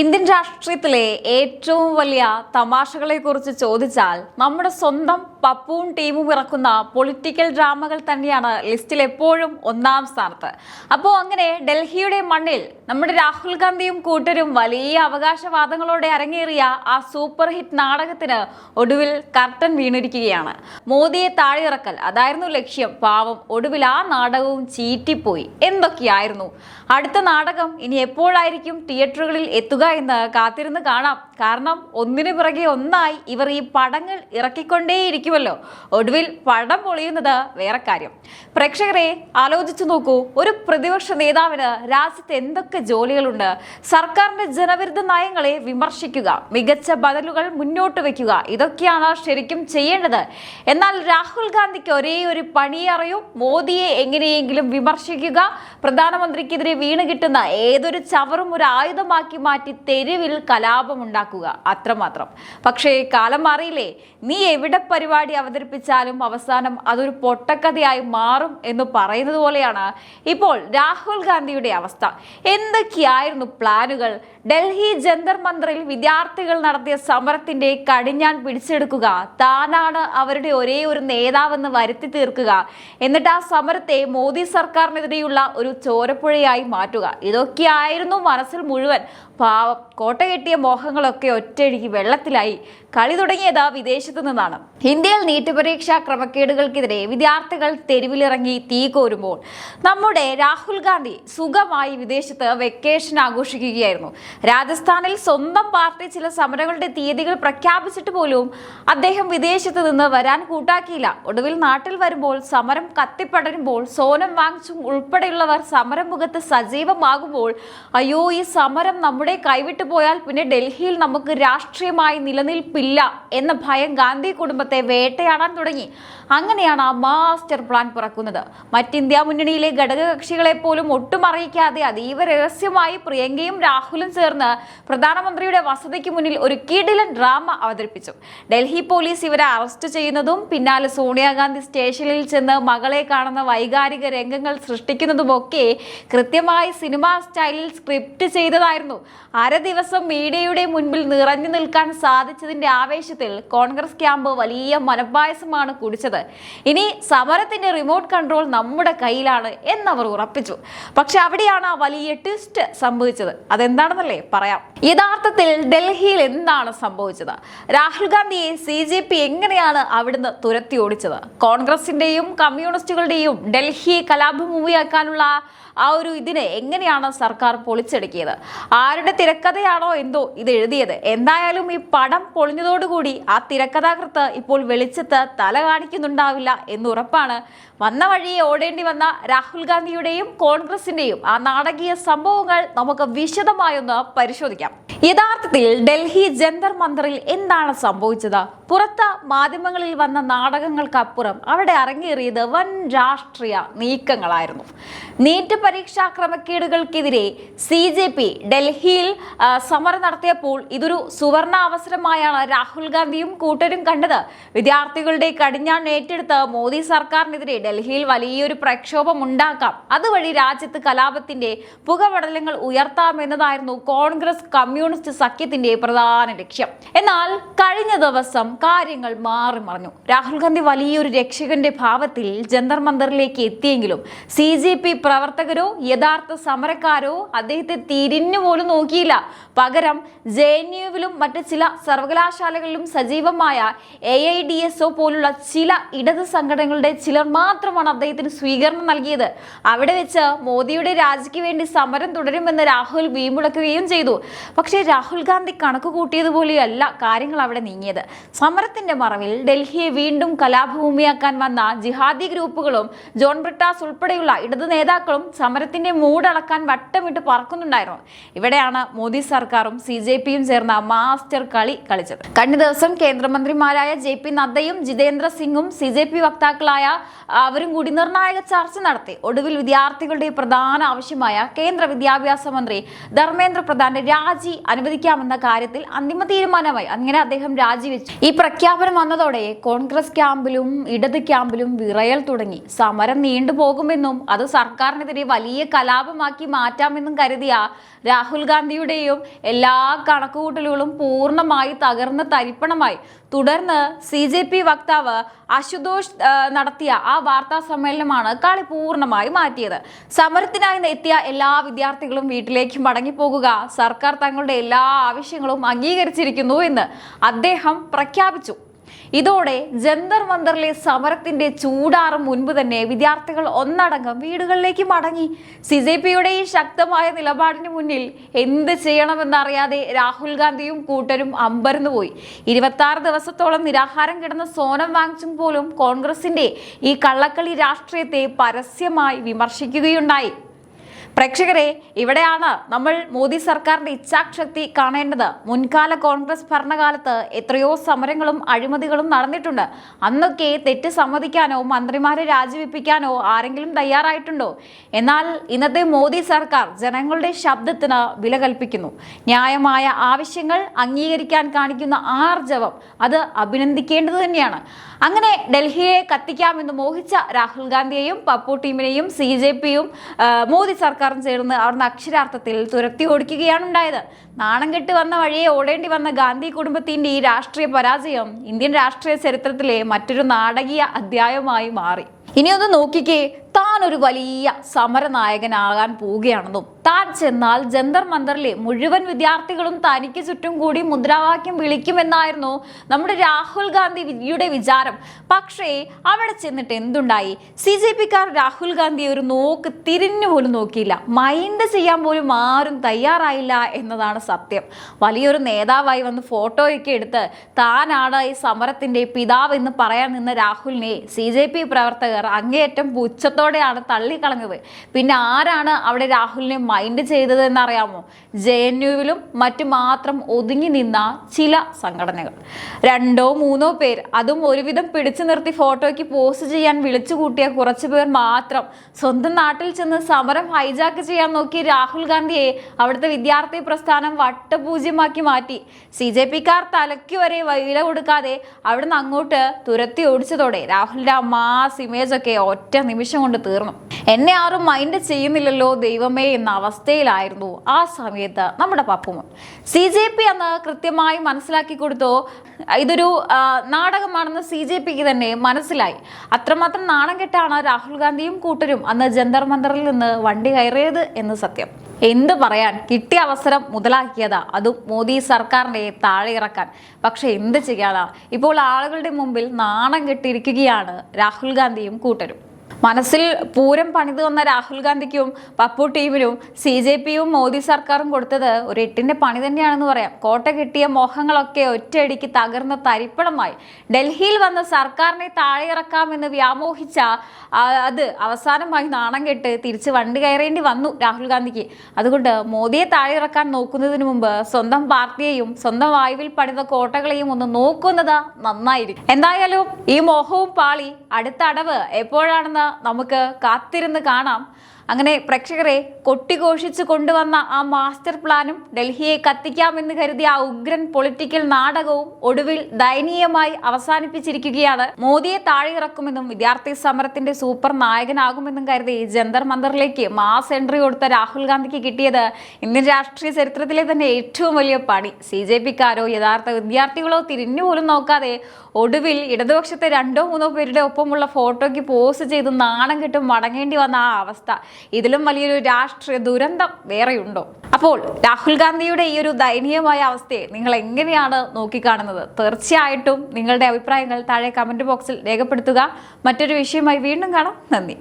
Indian രാഷ്ട്രീയത്തിലെ ഏറ്റവും വലിയ തമാശകളെ കുറിച്ച് ചോദിച്ചാൽ നമ്മുടെ സ്വന്തം പപ്പുവും ടീമും ഇറക്കുന്ന പൊളിറ്റിക്കൽ ഡ്രാമകൾ തന്നെയാണ് ലിസ്റ്റിൽ എപ്പോഴും ഒന്നാം സ്ഥാനത്ത്. അപ്പോൾ അങ്ങനെ ഡൽഹിയുടെ മണ്ണിൽ നമ്മുടെ രാഹുൽ ഗാന്ധിയും കൂട്ടരും വലിയ അവകാശവാദങ്ങളോടെ അരങ്ങേറിയ ആ സൂപ്പർ ഹിറ്റ് നാടകത്തിന് ഒടുവിൽ കർട്ടൻ വീണിരിക്കുകയാണ്. മോദിയെ താഴെയിറക്കൽ അതായിരുന്നു ലക്ഷ്യം. പാവം, ഒടുവിൽ ആ നാടകവും ചീറ്റിപ്പോയി. എന്തൊക്കെയായിരുന്നു അടുത്ത നാടകം? ഇനി എപ്പോഴായിരിക്കും തിയേറ്ററുകളിൽ എത്തുക എന്ന് കാത്തിരുന്ന് കാണാം. കാരണം ഒന്നിനു പിറകെ ഒന്നായി ഇവർ ഈ പടങ്ങൾ ഇറക്കിക്കൊണ്ടേയിരിക്കുമല്ലോ. ഒടുവിൽ പടം പൊളിയുന്നത് വേറെ കാര്യം. പ്രേക്ഷകരെ ആലോചിച്ചു നോക്കൂ, ഒരു പ്രതിപക്ഷ നേതാവിന് രാജ്യത്ത് എന്തൊക്കെ ജോലികളുണ്ട്? സർക്കാരിന്റെ ജനവിരുദ്ധ നയങ്ങളെ വിമർശിക്കുക, മികച്ച ബദലുകൾ മുന്നോട്ട് വെക്കുക, ഇതൊക്കെയാണ് ശരിക്കും ചെയ്യേണ്ടത്. എന്നാൽ രാഹുൽ ഗാന്ധിക്ക് ഒരേ ഒരു പണിയെ അറിയൂ: മോദിയെ എങ്ങനെയെങ്കിലും വിമർശിക്കുക, പ്രധാനമന്ത്രിക്കെതിരെ വീണ് കിട്ടുന്ന ഏതൊരു ചവറും ഒരു ആയുധമാക്കി മാറ്റി തെരുവിൽ കലാപമുണ്ടാക്കുക, അത്രമാത്രം. പക്ഷേ കാലം മാറിയില്ലേ? നീ എവിടെ പരിപാടി അവതരിപ്പിച്ചാലും അവസാനം അതൊരു പൊട്ടക്കഥയായി മാറും എന്ന് പറയുന്നത് പോലെയാണ് ഇപ്പോൾ രാഹുൽ ഗാന്ധിയുടെ അവസ്ഥ. എന്തൊക്കെയായിരുന്നു പ്ലാനുകൾ? ഡൽഹി ജന്തർ മന്ദിറിൽ വിദ്യാർത്ഥികൾ നടത്തിയ സമരത്തിന്റെ കടിഞ്ഞാൻ പിടിച്ചെടുക്കുക, താനാണ് അവരുടെ ഒരേ ഒരു നേതാവെന്ന് വരുത്തി തീർക്കുക, എന്നിട്ട് ആ സമരത്തെ മോദി സർക്കാരിനെതിരെയുള്ള ഒരു ചോരപ്പുഴയായി മാറ്റുക. ഇതൊക്കെയായിരുന്നു മനസ്സിൽ മുഴുവൻ. പാവം, കോട്ട കെട്ടിയ മോഹങ്ങളൊക്കെ ഒറ്റയടിക്ക് വെള്ളത്തിലായി. കളി തുടങ്ങിയത് വിദേശത്തു നിന്നാണ്. ഇന്ത്യയിൽ നീറ്റ് പരീക്ഷാ ക്രമക്കേടുകൾക്കെതിരെ വിദ്യാർത്ഥികൾ തെരുവിലിറങ്ങി തീ കോരുമ്പോൾ നമ്മുടെ രാഹുൽ ഗാന്ധി സുഖമായി വിദേശത്ത് വെക്കേഷൻ ആഘോഷിക്കുകയായിരുന്നു. രാജസ്ഥാനിൽ സ്വന്തം പാർട്ടി ചില സമരങ്ങളുടെ തീയതികൾ പ്രഖ്യാപിച്ചിട്ട് പോലും അദ്ദേഹം വിദേശത്ത് നിന്ന് വരാൻ കൂട്ടാക്കിയില്ല. ഒടുവിൽ നാട്ടിൽ വരുമ്പോൾ സമരം കത്തിപ്പടരുമ്പോൾ സോനം വാങ്ചും ഉൾപ്പെടെയുള്ളവർ സമരമുഖത്ത് സജീവമാകുമ്പോൾ അയ്യോ, ഈ സമരം നമ്മുടെ കൈവിട്ടു പോയാൽ പിന്നെ ഡൽഹിയിൽ നമുക്ക് രാഷ്ട്രീയമായി നിലനിൽപ്പില്ല എന്ന ഭയം ഗാന്ധി കുടുംബത്തെ വേട്ടയാടാൻ തുടങ്ങി. അങ്ങനെയാണ് ആ മാസ്റ്റർ പ്ലാൻ പിറക്കുന്നത്. മറ്റിന്ത്യ മുന്നണിയിലെ ഘടകകക്ഷികളെ പോലും ഒട്ടും അറിയിക്കാതെ അതീവ രഹസ്യമായി പ്രിയങ്കയും രാഹുലും ചേർന്ന് പ്രധാനമന്ത്രിയുടെ വസതിക്ക് മുന്നിൽ ഒരു കിടിലൻ ഡ്രാമ അവതരിപ്പിച്ചു. ഡൽഹി പോലീസ് ഇവരെ അറസ്റ്റ് ചെയ്യുന്നതും പിന്നാലെ സോണിയാഗാന്ധി സ്റ്റേഷനിൽ ചെന്ന് മകളെ കാണുന്ന വൈകാരിക രംഗങ്ങൾ സൃഷ്ടിക്കുന്നതുമൊക്കെ കൃത്യമായി സിനിമാ സ്റ്റൈലിൽ സ്ക്രിപ്റ്റ് ചെയ്തതായിരുന്നു. അര ദിവസം മീഡിയയുടെ മുൻപിൽ നിറഞ്ഞു നിൽക്കാൻ സാധിച്ചതിന്റെ ആവേശത്തിൽ കോൺഗ്രസ് ക്യാമ്പ് വലിയ മനപ്പായസമാണ് കുടിച്ചത്. ഇനി സമരത്തിന്റെ റിമോട്ട് കൺട്രോൾ നമ്മുടെ കയ്യിലാണ് എന്നവർ ഉറപ്പിച്ചു. പക്ഷെ അവിടെയാണ് ആ വലിയ ട്വിസ്റ്റ് സംഭവിച്ചത്. അതെന്താണെന്നല്ലേ പറയാം. യഥാർത്ഥത്തിൽ ഡൽഹിയിൽ എന്താണ് സംഭവിച്ചത്? രാഹുൽ ഗാന്ധിയെ CJP എങ്ങനെയാണ് അവിടുന്ന് തുരത്തി ഓടിച്ചത്? കോൺഗ്രസിന്റെയും കമ്മ്യൂണിസ്റ്റുകളുടെയും ഡൽഹിയെ കലാപഭൂമിയാക്കാനുള്ള ആ ഒരു ഇതിനെ എങ്ങനെയാണ് സർക്കാർ പൊളിച്ചെടുക്കിയത്? ആരുടെ തിരക്കഥയാണോ എന്തോ ഇത് എഴുതിയത്? എന്തായാലും ഈ പടം പൊളിഞ്ഞതോടുകൂടി ആ തിരക്കഥാകൃത്ത് ഇപ്പോൾ വെളിച്ചത്ത് തല കാണിക്കുന്നുണ്ടാവില്ല എന്നുറപ്പാണ്. വന്ന വഴിയെ ഓടേണ്ടി വന്ന രാഹുൽ ഗാന്ധിയുടെയും കോൺഗ്രസിന്റെയും ആ നാടകീയ സംഭവങ്ങൾ നമുക്ക് വിശദമായൊന്ന് പരിശോധിക്കാം. യഥാർത്ഥത്തിൽ ഡൽഹി ജന്തർ മന്ദിറിൽ എന്താണ് സംഭവിച്ചത്? പുറത്ത് മാധ്യമങ്ങളിൽ വന്ന നാടകങ്ങൾക്കപ്പുറം അവിടെ അരങ്ങേറിയത് വൻ രാഷ്ട്രീയ നീക്കങ്ങളായിരുന്നു. നീറ്റ് പരീക്ഷാ ക്രമക്കേടുകൾക്കെതിരെ CJP ഡൽഹിയിൽ സമരം നടത്തിയപ്പോൾ ഇതൊരു സുവർണ അവസരമായാണ് രാഹുൽ ഗാന്ധിയും കൂട്ടരും കണ്ടത്. വിദ്യാർത്ഥികളുടെ കടിഞ്ഞാൺ ഏറ്റെടുത്ത് മോദി സർക്കാരിനെതിരെ ഡൽഹിയിൽ വലിയൊരു പ്രക്ഷോഭം ഉണ്ടാക്കാം, അതുവഴി രാജ്യത്ത് കലാപത്തിന്റെ പുകപടലങ്ങൾ ഉയർത്താമെന്നതായിരുന്നു കോൺഗ്രസ് കമ്മ്യൂണിസ്റ്റ് സഖ്യത്തിന്റെ പ്രധാന ലക്ഷ്യം. എന്നാൽ കഴിഞ്ഞ ദിവസം കാര്യങ്ങൾ മാറി മറിഞ്ഞു. രാഹുൽ ഗാന്ധി വലിയൊരു രക്ഷകന്റെ ഭാവത്തിൽ ജന്തർ മന്ദിറിലേക്ക് എത്തിയെങ്കിലും CJP പ്രവർത്തകരോ യഥാർത്ഥ സമരക്കാരോ അദ്ദേഹത്തെ തിരിഞ്ഞു പോലും നോക്കിയില്ല. പകരം JNUവിലും മറ്റ് ചില സർവകലാശാലകളിലും സജീവമായ AIDSO പോലുള്ള ചില ഇടത് സംഘടനകളുടെ ചിലർ മാത്രമാണ് അദ്ദേഹത്തിന് സ്വീകരണം നൽകിയത്. അവിടെ വെച്ച് മോദിയുടെ രാജിക്ക് വേണ്ടി സമരം തുടരുമെന്ന് രാഹുൽ വീമുളക്കുകയും ചെയ്തു. പക്ഷേ രാഹുൽ ഗാന്ധി കണക്ക് കൂട്ടിയതുപോലെയല്ല കാര്യങ്ങൾ അവിടെ നീങ്ങിയത്. സമരത്തിന്റെ മറവിൽ ഡൽഹിയെ വീണ്ടും കലാപഭൂമിയാക്കാൻ വന്ന ജിഹാദി ഗ്രൂപ്പുകളും ജോൺ ബ്രിട്ടാസ് ഉൾപ്പെടെയുള്ള ഇടത് നേതാക്കളും സമരത്തിന്റെ മൂടളക്കാൻ വട്ടമിട്ട് പറക്കുന്നുണ്ടായിരുന്നു. ഇവിടെയാണ് മോദി സർക്കാരും CJPയും ചേർന്ന മാസ്റ്റർ കളി കളിച്ചത്. കഴിഞ്ഞ ദിവസം കേന്ദ്രമന്ത്രിമാരായ JP നദ്ദയും ജിതേന്ദ്ര സിംഗും CJP വക്താക്കളായ അവരും കൂടി നിർണായക ചർച്ച നടത്തി. ഒടുവിൽ വിദ്യാർത്ഥികളുടെ പ്രധാന ആവശ്യമായ കേന്ദ്ര വിദ്യാഭ്യാസ മന്ത്രി ധർമ്മേന്ദ്ര ധർമ്മേന്ദ്ര പ്രധാന്റെ രാജി അനുവദിക്കാമെന്ന കാര്യത്തിൽ അന്തിമ തീരുമാനമായി. അങ്ങനെ അദ്ദേഹം രാജിവെച്ചു. ഈ പ്രഖ്യാപനം വന്നതോടെ കോൺഗ്രസ് ക്യാമ്പിലും ഇടത് ക്യാമ്പിലും വിറയൽ തുടങ്ങി. സമരം നീണ്ടുപോകുമെന്നും അത് സർക്കാരിനെതിരെ വലിയ കലാപമാക്കി മാറ്റാമെന്നും കരുതിയ രാഹുൽ ഗാന്ധിയുടെയും എല്ലാ കണക്കുകൂട്ടലുകളും പൂർണ്ണമായി തകർന്ന് തരിപ്പണമായി. തുടർന്ന് CJP വക്താവ് അശുതോഷ് നടത്തിയ ആ വാർത്താ സമ്മേളനമാണ് കളി പൂർണ്ണമായി മാറ്റിയത്. സമരത്തിനായി എത്തിയ എല്ലാ വിദ്യാർത്ഥികളും വീട്ടിലേക്ക് മടങ്ങിപ്പോകുക, സർക്കാർ തങ്ങളുടെ എല്ലാ ആവശ്യങ്ങളും അംഗീകരിച്ചിരിക്കുന്നു എന്ന് അദ്ദേഹം പ്രഖ്യാപിച്ചു. ഇതോടെ ജന്തർ മന്ദറിലെ സമരത്തിന്റെ ചൂടാറും മുൻപ് തന്നെ വിദ്യാർത്ഥികൾ ഒന്നടങ്കം വീടുകളിലേക്ക് മടങ്ങി. CJPയുടെ ഈ ശക്തമായ നിലപാടിന് മുന്നിൽ എന്ത് ചെയ്യണമെന്നറിയാതെ രാഹുൽ ഗാന്ധിയും കൂട്ടരും അമ്പരന്നുപോയി. 26 ദിവസത്തോളം നിരാഹാരം കിടന്ന സോനം വാങ്ചുക് പോലും കോൺഗ്രസിന്റെ ഈ കള്ളക്കളി രാഷ്ട്രീയത്തെ പരസ്യമായി വിമർശിക്കുകയുണ്ടായി. പ്രേക്ഷകരെ, ഇവിടെയാണ് നമ്മൾ മോദി സർക്കാരിന്റെ ഇച്ഛാശക്തി കാണേണ്ടത്. മുൻകാല കോൺഗ്രസ് ഭരണകാലത്ത് എത്രയോ സമരങ്ങളും അഴിമതികളും നടന്നിട്ടുണ്ട്. അന്നൊക്കെ തെറ്റ് സമ്മതിക്കാനോ മന്ത്രിമാരെ രാജിവെപ്പിക്കാനോ ആരെങ്കിലും തയ്യാറായിട്ടുണ്ടോ? എന്നാൽ ഇന്നത്തെ മോദി സർക്കാർ ജനങ്ങളുടെ ശബ്ദത്തിന് വില കൽപ്പിക്കുന്നു. ന്യായമായ ആവശ്യങ്ങൾ അംഗീകരിക്കാൻ കാണിക്കുന്ന ആർജവം അത് അഭിനന്ദിക്കേണ്ടത് തന്നെയാണ്. അങ്ങനെ ഡൽഹിയെ കത്തിക്കാമെന്ന് മോഹിച്ച രാഹുൽ ഗാന്ധിയെയും പപ്പു ടീമിനെയും CJPയും മോദി സർക്കാരും ചേർന്ന് അവിടുന്ന് അക്ഷരാർത്ഥത്തിൽ തുരത്തി ഓടിക്കുകയാണ് ഉണ്ടായത്. നാണം കെട്ട് വന്ന വഴിയെ ഓടേണ്ടി വന്ന ഗാന്ധി കുടുംബത്തിന്റെ ഈ രാഷ്ട്രീയ പരാജയം ഇന്ത്യൻ രാഷ്ട്രീയ ചരിത്രത്തിലെ മറ്റൊരു നാടകീയ അധ്യായമായി മാറി. ഇനിയൊന്ന് നോക്കിക്കേ, താൻ ഒരു വലിയ സമരനായകനാകാൻ പോവുകയാണെന്നും താൻ ചെന്നാൽ ജന്തർ മന്ദറിലെ മുഴുവൻ വിദ്യാർത്ഥികളും തനിക്ക് ചുറ്റും കൂടി മുദ്രാവാക്യം വിളിക്കുമെന്നായിരുന്നു നമ്മുടെ രാഹുൽ ഗാന്ധിയുടെ വിചാരം. പക്ഷേ അവിടെ ചെന്നിട്ട് എന്തുണ്ടായി? CJPക്കാർ രാഹുൽ ഗാന്ധിയെ ഒരു നോക്ക് തിരിഞ്ഞു പോലും നോക്കിയില്ല. മൈൻഡ് ചെയ്യാൻ പോലും ആരും തയ്യാറായില്ല എന്നതാണ് സത്യം. വലിയൊരു നേതാവായി വന്ന് ഫോട്ടോയൊക്കെ എടുത്ത് താനാണ് ഈ സമരത്തിന്റെ പിതാവ് എന്ന് പറയാൻ നിന്ന രാഹുലിനെ CJP പ്രവർത്തകർ അങ്ങേയറ്റം പുച്ഛത്തോടെയാണ് തള്ളിക്കളഞ്ഞത്. പിന്നെ ആരാണ് അവിടെ രാഹുലിനെ മൈൻഡ് ചെയ്തത് എന്നറിയാമോ? JNUവിലും മറ്റു മാത്രം ഒതുങ്ങി നിന്ന ചില സംഘടനകൾ, 2-3 പേർ, അതും ഒരുവിധം പിടിച്ചു നിർത്തി ഫോട്ടോയ്ക്ക് പോസ്റ്റ് ചെയ്യാൻ വിളിച്ചു കൂട്ടിയ കുറച്ചു പേർ മാത്രം. സ്വന്തം നാട്ടിൽ ചെന്ന് സമരം ഹൈജാക്ക് ചെയ്യാൻ നോക്കി രാഹുൽ ഗാന്ധിയെ അവിടുത്തെ വിദ്യാർത്ഥി പ്രസ്ഥാനം വട്ടപൂജ്യമാക്കി മാറ്റി. CJPക്കാർ തലയ്ക്ക് വരെ വില കൊടുക്കാതെ അവിടുന്ന് അങ്ങോട്ട് തുരത്തി ഓടിച്ചതോടെ രാഹുലിന്റെ മാസ് ഇമേജൊക്കെ ഒറ്റ നിമിഷം കൊണ്ട് തീർന്നു. എന്നെ ആരും മൈൻഡ് ചെയ്യുന്നില്ലല്ലോ ദൈവമേ എന്ന അവസ്ഥയിലായിരുന്നു ആ സമയത്ത് നമ്മുടെ പപ്പുമോൻ. CJP അന്ന് കൃത്യമായി മനസ്സിലാക്കി കൊടുത്തു. ഇതൊരു നാടകമാണെന്ന് CJPക്ക് തന്നെ മനസ്സിലായി. അത്രമാത്രം നാണം കെട്ടാണ് രാഹുൽ ഗാന്ധിയും കൂട്ടരും അന്ന് ജന്തർ മന്ദറിൽ നിന്ന് വണ്ടി കയറിയത് എന്ന് സത്യം. എന്ത് പറയാൻ, കിട്ടിയ അവസരം മുതലാക്കിയതാ, അതും മോദി സർക്കാരിനെ താഴെ ഇറക്കാൻ. പക്ഷെ എന്ത് ചെയ്യാനാ, ഇപ്പോൾ ആളുകളുടെ മുമ്പിൽ നാണം കെട്ടിയിരിക്കുകയാണ് രാഹുൽ ഗാന്ധിയും കൂട്ടരും. മനസ്സിൽ പൂരം പണിത് വന്ന രാഹുൽ ഗാന്ധിക്കും പപ്പു ടീമിനും CJPയും മോദി സർക്കാരും കൊടുത്തത് ഒരു 8ന്റെ പണി തന്നെയാണെന്ന് പറയാം. കോട്ട കിട്ടിയ മോഹങ്ങളൊക്കെ ഒറ്റയടിക്ക് തകർന്ന തരിപ്പണമായി. ഡൽഹിയിൽ വന്ന് സർക്കാരിനെ താഴെ ഇറക്കാമെന്ന് വ്യാമോഹിച്ച അത് അവസാനമായി നാണം കെട്ട് തിരിച്ച് വണ്ടി കയറേണ്ടി വന്നു രാഹുൽ ഗാന്ധിക്ക്. അതുകൊണ്ട് മോദിയെ താഴെ ഇറക്കാൻ നോക്കുന്നതിന് മുമ്പ് സ്വന്തം പാർട്ടിയെയും സ്വന്തം വായുവിൽ പണിത കോട്ടകളെയും ഒന്ന് നോക്കുന്നത് നന്നായിരിക്കും. എന്തായാലും ഈ മോഹവും പാളി. അടുത്ത അടവ് എപ്പോഴാണെന്ന് നമുക്ക് കാത്തിരുന്ന് കാണാം. അങ്ങനെ പ്രേക്ഷകരെ, കൊട്ടിഘോഷിച്ച് കൊണ്ടുവന്ന ആ മാസ്റ്റർ പ്ലാനും ഡൽഹിയെ കത്തിക്കാമെന്ന് കരുതിയ ആ ഉഗ്രൻ പൊളിറ്റിക്കൽ നാടകവും ഒടുവിൽ ദയനീയമായി അവസാനിപ്പിച്ചിരിക്കുകയാണ്. മോദിയെ താഴെ ഇറക്കുമെന്നും വിദ്യാർത്ഥി സമരത്തിന്റെ സൂപ്പർ നായകനാകുമെന്നും കരുതി ജന്തർ മന്ദറിലേക്ക് മാസ് എൻട്രി കൊടുത്ത രാഹുൽ ഗാന്ധിക്ക് കിട്ടിയത് ഇന്ത്യൻ രാഷ്ട്രീയ ചരിത്രത്തിലെ തന്നെ ഏറ്റവും വലിയ പണി. CJPക്കാരോ യഥാർത്ഥ വിദ്യാർത്ഥികളോ തിരിഞ്ഞുപോലും നോക്കാതെ ഒടുവിൽ ഇടതുപക്ഷത്തെ 2-3 പേരുടെ ഒപ്പമുള്ള ഫോട്ടോയ്ക്ക് പോസ്റ്റ് ചെയ്ത് നാണം കെട്ട് മടങ്ങേണ്ടി വന്ന ആ അവസ്ഥ, ഇതിലും വലിയൊരു രാഷ്ട്രീയ ദുരന്തം വേറെയുണ്ടോ? അപ്പോൾ രാഹുൽ ഗാന്ധിയുടെ ഈ ഒരു ദയനീയമായ അവസ്ഥയെ നിങ്ങൾ എങ്ങനെയാണ് നോക്കിക്കാണുന്നത്? തീർച്ചയായിട്ടും നിങ്ങളുടെ അഭിപ്രായങ്ങൾ താഴെ കമന്റ് ബോക്സിൽ രേഖപ്പെടുത്തുക. മറ്റൊരു വിഷയമായി വീണ്ടും കാണാം. നന്ദി.